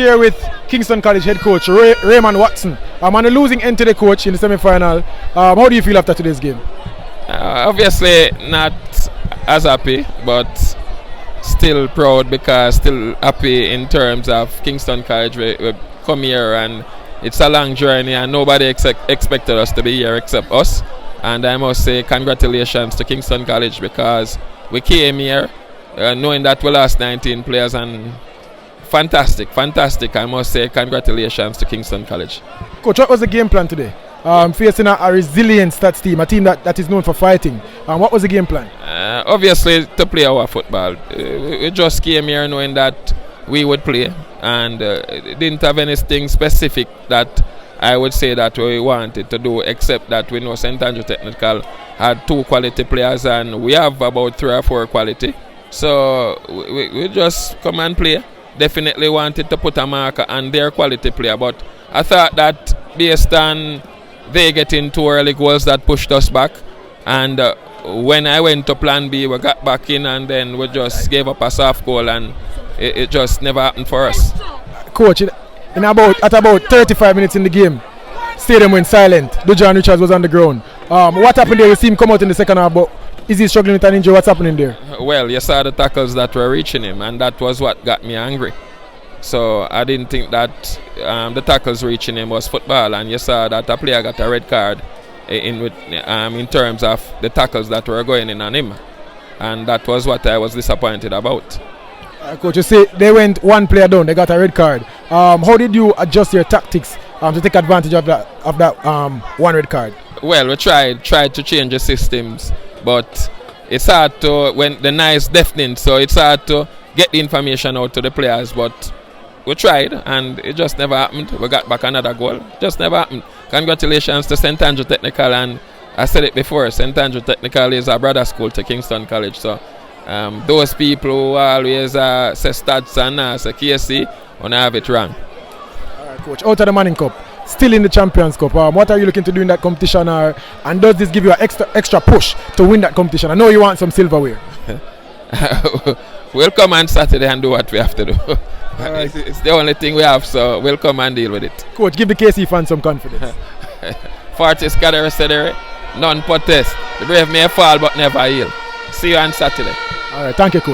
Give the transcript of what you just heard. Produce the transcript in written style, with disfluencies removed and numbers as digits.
Here with Kingston College head coach Raymond Watson. On the losing end to the coach in the semi-final. How do you feel after today's game? Obviously not as happy, but still proud because still happy in terms of Kingston College. We come here and it's a long journey and nobody expected us to be here except us. And I must say congratulations to Kingston College because we came here knowing that we lost 19 players and fantastic. I must say congratulations to Kingston College. Coach, what was the game plan today? Facing a resilient Staths team, a team that is known for fighting. What was the game plan? Obviously to play our football. We just came here knowing that we would play and didn't have anything specific that I would say that we wanted to do, except that we know St. Andrew Technical had 2 quality players and we have about 3 or 4 quality. So we just come and play. Definitely wanted to put a marker on their quality player, but I thought that based on they getting 2 early goals that pushed us back, and when I went to plan B we got back in and then we just gave up a soft goal and it just never happened for us. Coach, at about 35 minutes in the game, stadium went silent. Dujan Richards was on the ground. What happened there? You see him come out in the second half, but is he struggling with an injury? What's happening there? Well, you saw the tackles that were reaching him, and that was what got me angry. So I didn't think that the tackles reaching him was football, and you saw that a player got a red card in terms of the tackles that were going in on him, and that was what I was disappointed about. Coach, you say they went 1 player down, they got a red card. How did you adjust your tactics to take advantage of that 1 red card? Well, we tried to change the systems, but it's hard to, when the noise is deafening, so it's hard to get the information out to the players, but we tried and it just never happened. We got back another goal, just never happened. Congratulations to St. Andrew Technical, and I said it before, St. Andrew Technical is a brother school to Kingston College, so those people who always say Staths and say KC, want to have it wrong. Alright, Coach, out of the Manning Cup, still in the Champions Cup, what are you looking to do in that competition, and does this give you an extra push to win that competition? I know you want some silverware. We'll come on Saturday and do what we have to do. Right. It's the only thing we have, so we'll come and deal with it. Coach, give the KC fans some confidence. Fortis cadere, none protest. The brave may fall but never yield. See you on Saturday. Alright, thank you, Coach.